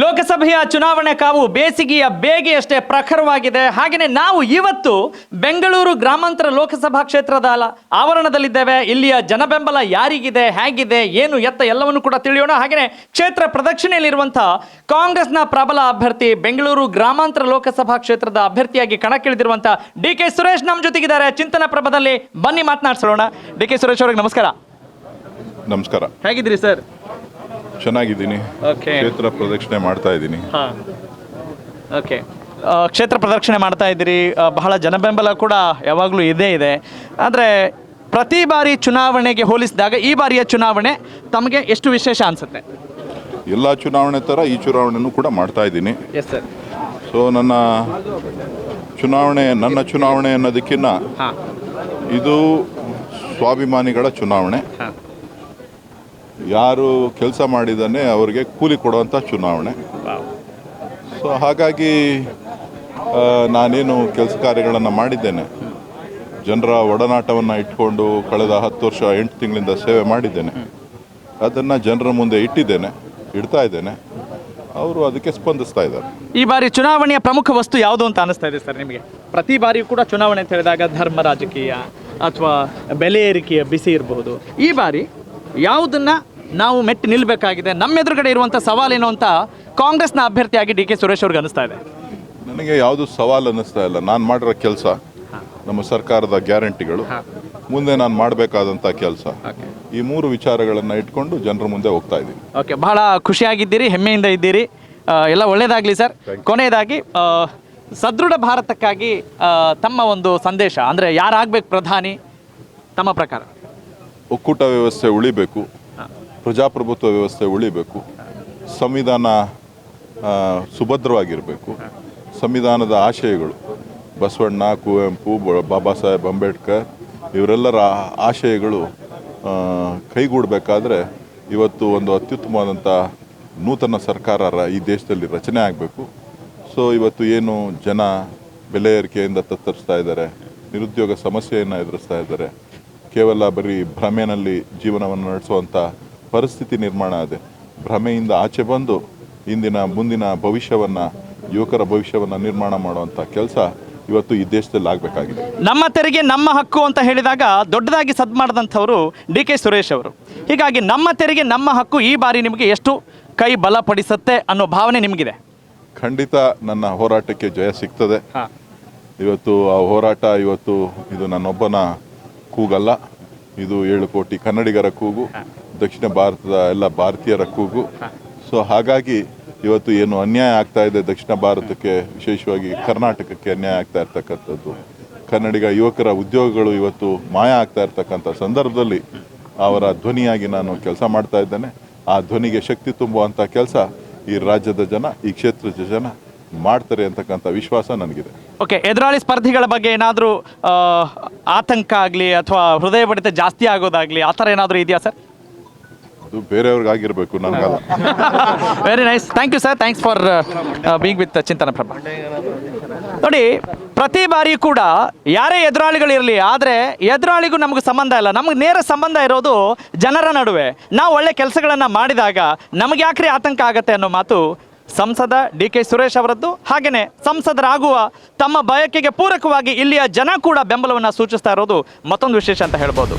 ಲೋಕಸಭೆಯ ಚುನಾವಣೆ ಕಾವು ಬೇಸಿಗೆಯ ಬೇಗೆಯಷ್ಟೇ ಪ್ರಖರವಾಗಿದೆ. ಹಾಗೆಯೇ ನಾವು ಇವತ್ತು ಬೆಂಗಳೂರು ಗ್ರಾಮಾಂತರ ಲೋಕಸಭಾ ಕ್ಷೇತ್ರದ ಆವರಣದಲ್ಲಿದ್ದೇವೆ. ಇಲ್ಲಿಯ ಜನಬೆಂಬಲ ಯಾರಿಗಿದೆ, ಹೇಗಿದೆ, ಏನು ಎತ್ತ ಎಲ್ಲವನ್ನು ಕೂಡ ತಿಳಿಯೋಣ. ಹಾಗೆಯೇ ಕ್ಷೇತ್ರ ಪ್ರದಕ್ಷಿಣೆಯಲ್ಲಿರುವಂತಹ ಕಾಂಗ್ರೆಸ್ನ ಪ್ರಬಲ ಅಭ್ಯರ್ಥಿ, ಬೆಂಗಳೂರು ಗ್ರಾಮಾಂತರ ಲೋಕಸಭಾ ಕ್ಷೇತ್ರದ ಅಭ್ಯರ್ಥಿಯಾಗಿ ಕಣಕ್ಕಿಳಿದಿರುವಂತಹ ಡಿ.ಕೆ. ಸುರೇಶ್ ನಮ್ಮ ಜೊತೆಗಿದ್ದಾರೆ. ಚಿಂತನ ಪ್ರಭದಲ್ಲಿ ಬನ್ನಿ ಮಾತನಾಡಿಸೋಣ. ಡಿ.ಕೆ. ಸುರೇಶ್ ಅವರಿಗೆ ನಮಸ್ಕಾರ. ನಮಸ್ಕಾರ. ಹೇಗಿದ್ದೀರಿ ಸರ್? ಚೆನ್ನಾಗಿದ್ದೀನಿ. ಕ್ಷೇತ್ರ ಪ್ರದಕ್ಷಿಣೆ ಮಾಡ್ತಾ ಇದ್ದೀನಿ. ಓಕೆ, ಕ್ಷೇತ್ರ ಪ್ರದಕ್ಷಿಣೆ ಮಾಡ್ತಾ ಇದ್ದೀರಿ. ಬಹಳ ಜನಬೆಂಬಲ ಕೂಡ ಯಾವಾಗಲೂ ಇದೆ. ಆದರೆ ಪ್ರತಿ ಬಾರಿ ಚುನಾವಣೆಗೆ ಹೋಲಿಸಿದಾಗ ಈ ಬಾರಿಯ ಚುನಾವಣೆ ತಮಗೆ ಎಷ್ಟು ವಿಶೇಷ ಅನಿಸುತ್ತೆ? ಎಲ್ಲ ಚುನಾವಣೆ ಥರ ಈ ಚುನಾವಣೆನೂ ಕೂಡ ಮಾಡ್ತಾ ಇದ್ದೀನಿ. Yes sir. ಸೊ ನನ್ನ ಚುನಾವಣೆ ಅನ್ನೋದಕ್ಕಿಂತ ಇದು ಸ್ವಾಭಿಮಾನಿಗಳ ಚುನಾವಣೆ. ಯಾರು ಕೆಲಸ ಮಾಡಿದ್ದಾನೆ ಅವರಿಗೆ ಕೂಲಿ ಕೊಡುವಂಥ ಚುನಾವಣೆ. ಸೊ ಹಾಗಾಗಿ ನಾನೇನು ಕೆಲಸ ಕಾರ್ಯಗಳನ್ನು ಮಾಡಿದ್ದೇನೆ, ಜನರ ಒಡನಾಟವನ್ನು ಇಟ್ಕೊಂಡು ಕಳೆದ 10 ವರ್ಷ 8 ತಿಂಗಳಿಂದ ಸೇವೆ ಮಾಡಿದ್ದೇನೆ. ಅದನ್ನು ಜನರ ಮುಂದೆ ಇಡ್ತಾ ಇದ್ದೇನೆ. ಅವರು ಅದಕ್ಕೆ ಸ್ಪಂದಿಸ್ತಾ ಇದ್ದಾರೆ. ಈ ಬಾರಿ ಚುನಾವಣೆಯ ಪ್ರಮುಖ ವಸ್ತು ಯಾವುದು ಅಂತ ಅನಿಸ್ತಾ ಇದೆ ಸರ್ ನಿಮಗೆ? ಪ್ರತಿ ಬಾರಿಯೂ ಕೂಡ ಚುನಾವಣೆ ಅಂತ ಹೇಳಿದಾಗ ಧರ್ಮ ರಾಜಕೀಯ ಅಥವಾ ಬೆಲೆ ಏರಿಕೆಯ ಬಿಸಿ ಇರಬಹುದು. ಈ ಬಾರಿ ಯಾವುದನ್ನು ನಾವು ಮೆಟ್ಟಿ ನಿಲ್ಲಬೇಕಾಗಿದೆ, ನಮ್ಮ ಎದುರುಗಡೆ ಇರುವಂಥ ಸವಾಲೇನು ಅಂತ ಕಾಂಗ್ರೆಸ್ನ ಅಭ್ಯರ್ಥಿಯಾಗಿ ಡಿ.ಕೆ. ಸುರೇಶ್ ಅವ್ರಿಗೆ ಅನಿಸ್ತಾ ಇದೆ? ನನಗೆ ಯಾವುದು ಸವಾಲು ಅನ್ನಿಸ್ತಾ ಇಲ್ಲ. ನಾನು ಮಾಡಿರೋ ಕೆಲಸ, ನಮ್ಮ ಸರ್ಕಾರದ ಗ್ಯಾರಂಟಿಗಳು, ಮುಂದೆ ನಾನು ಮಾಡಬೇಕಾದಂಥ ಕೆಲಸ, ಈ 3 ವಿಚಾರಗಳನ್ನು ಇಟ್ಕೊಂಡು ಜನರ ಮುಂದೆ ಹೋಗ್ತಾ ಇದ್ದೀನಿ. ಓಕೆ, ಬಹಳ ಖುಷಿಯಾಗಿದ್ದೀರಿ, ಹೆಮ್ಮೆಯಿಂದ ಇದ್ದೀರಿ. ಎಲ್ಲ ಒಳ್ಳೆಯದಾಗಲಿ ಸರ್. ಕೊನೆಯದಾಗಿ ಸದೃಢ ಭಾರತಕ್ಕಾಗಿ ತಮ್ಮ ಒಂದು ಸಂದೇಶ, ಅಂದರೆ ಯಾರಾಗಬೇಕು ಪ್ರಧಾನಿ ತಮ್ಮ ಪ್ರಕಾರ? ಒಕ್ಕೂಟ ವ್ಯವಸ್ಥೆ ಉಳಿಬೇಕು, ಪ್ರಜಾಪ್ರಭುತ್ವ ವ್ಯವಸ್ಥೆ ಉಳಿಬೇಕು, ಸಂವಿಧಾನ ಸುಭದ್ರವಾಗಿರಬೇಕು, ಸಂವಿಧಾನದ ಆಶಯಗಳು ಬಸವಣ್ಣ, ಕುವೆಂಪು, ಬಾಬಾ ಸಾಹೇಬ್ ಅಂಬೇಡ್ಕರ್ ಇವರೆಲ್ಲರ ಆಶಯಗಳು ಕೈಗೂಡಬೇಕಾದ್ರೆ ಇವತ್ತು ಒಂದು ಅತ್ಯುತ್ತಮವಾದಂಥ ನೂತನ ಸರ್ಕಾರ ಈ ದೇಶದಲ್ಲಿ ರಚನೆ ಆಗಬೇಕು. ಸೊ ಇವತ್ತು ಏನು ಜನ ಬೆಲೆ ಏರಿಕೆಯಿಂದ ತತ್ತರಿಸ್ತಾ ಇದ್ದಾರೆ, ನಿರುದ್ಯೋಗ ಸಮಸ್ಯೆಯನ್ನು ಎದುರಿಸ್ತಾ ಇದ್ದಾರೆ, ಕೇವಲ ಬರೀ ಭ್ರಮೆಯಲ್ಲಿ ಜೀವನವನ್ನು ನಡೆಸುವಂಥ ಪರಿಸ್ಥಿತಿ ನಿರ್ಮಾಣ ಆಗಿದೆ. ಭ್ರಮೆಯಿಂದ ಆಚೆ ಬಂದು ಮುಂದಿನ ಭವಿಷ್ಯವನ್ನು, ಯುವಕರ ಭವಿಷ್ಯವನ್ನು ನಿರ್ಮಾಣ ಮಾಡುವಂಥ ಕೆಲಸ ಇವತ್ತು ಈ ದೇಶದಲ್ಲಿ ಆಗಬೇಕಾಗಿದೆ. ನಮ್ಮ ತೆರಿಗೆ ನಮ್ಮ ಹಕ್ಕು ಅಂತ ಹೇಳಿದಾಗ ದೊಡ್ಡದಾಗಿ ಸದ್ ಮಾಡಿದಂಥವರು ಡಿ.ಕೆ. ಸುರೇಶ್ ಅವರು. ಹೀಗಾಗಿ ನಮ್ಮ ತೆರಿಗೆ ನಮ್ಮ ಹಕ್ಕು ಈ ಬಾರಿ ನಿಮಗೆ ಎಷ್ಟು ಕೈ ಬಲಪಡಿಸುತ್ತೆ ಅನ್ನೋ ಭಾವನೆ ನಿಮಗಿದೆ? ಖಂಡಿತ ನನ್ನ ಹೋರಾಟಕ್ಕೆ ಜಯ ಸಿಗ್ತದೆ. ಇವತ್ತು ಆ ಹೋರಾಟ ಇದು ನನ್ನೊಬ್ಬನ ಕೂಗಲ್ಲ, ಇದು 7 ಕೋಟಿ ಕನ್ನಡಿಗರ ಕೂಗು, ದಕ್ಷಿಣ ಭಾರತದ ಎಲ್ಲ ಭಾರತೀಯರ ಕೂಗು. ಸೊ ಹಾಗಾಗಿ ಇವತ್ತು ಏನು ಅನ್ಯಾಯ ಆಗ್ತಾ ಇದೆ ದಕ್ಷಿಣ ಭಾರತಕ್ಕೆ, ವಿಶೇಷವಾಗಿ ಕರ್ನಾಟಕಕ್ಕೆ ಅನ್ಯಾಯ ಆಗ್ತಾ ಇರ್ತಕ್ಕಂಥದ್ದು, ಕನ್ನಡಿಗ ಯುವಕರ ಉದ್ಯೋಗಗಳು ಇವತ್ತು ಮಾಯ ಆಗ್ತಾ ಇರ್ತಕ್ಕಂಥ ಸಂದರ್ಭದಲ್ಲಿ ಅವರ ಧ್ವನಿಯಾಗಿ ನಾನು ಕೆಲಸ ಮಾಡ್ತಾ ಇದ್ದೇನೆ. ಆ ಧ್ವನಿಗೆ ಶಕ್ತಿ ತುಂಬುವಂಥ ಕೆಲಸ ಈ ರಾಜ್ಯದ ಜನ, ಈ ಕ್ಷೇತ್ರದ ಜನ ಮಾಡ್ತಾರೆ ಅಂತಕ್ಕಂಥ ವಿಶ್ವಾಸ ನನಗಿದೆ. ಓಕೆ, ಎದುರಾಳಿ ಸ್ಪರ್ಧಿಗಳ ಬಗ್ಗೆ ಏನಾದರೂ ಆತಂಕ ಆಗಲಿ ಅಥವಾ ಹೃದಯ ಬಡಿತ ಜಾಸ್ತಿ ಆಗೋದಾಗಲಿ ಆ ಥರ ಏನಾದರೂ ಇದೆಯಾ ಸರ್? ಅದು ಬೇರೆಯವ್ರಿಗಾಗಿರಬೇಕು, ನನಗಲ್ಲ. Very nice, thank you sir. Thanks for being with Chintana Prabha. ನೋಡಿ, ಪ್ರತಿ ಬಾರಿ ಕೂಡ ಯಾರೇ ಎದುರಾಳಿಗಳಿರಲಿ, ಆದರೆ ಎದುರಾಳಿಗೂ ನಮಗೆ ಸಂಬಂಧ ಇಲ್ಲ. ನಮಗೆ ನೇರ ಸಂಬಂಧ ಇರೋದು ಜನರ ನಡುವೆ. ನಾವು ಒಳ್ಳೆ ಕೆಲಸಗಳನ್ನು ಮಾಡಿದಾಗ ನಮಗೆ ಯಾಕ್ರಿ ಆತಂಕ ಆಗತ್ತೆ ಅನ್ನೋ ಮಾತು ಸಂಸದ ಡಿ.ಕೆ. ಸುರೇಶ್ ಅವರದ್ದು. ಹಾಗೆಯೇ ಸಂಸದರಾಗುವ ತಮ್ಮ ಬಯಕೆಗೆ ಪೂರಕವಾಗಿ ಇಲ್ಲಿಯ ಜನ ಕೂಡ ಬೆಂಬಲವನ್ನು ಸೂಚಿಸ್ತಾ ಇರೋದು ಮತ್ತೊಂದು ವಿಶೇಷ ಅಂತ ಹೇಳ್ಬೋದು.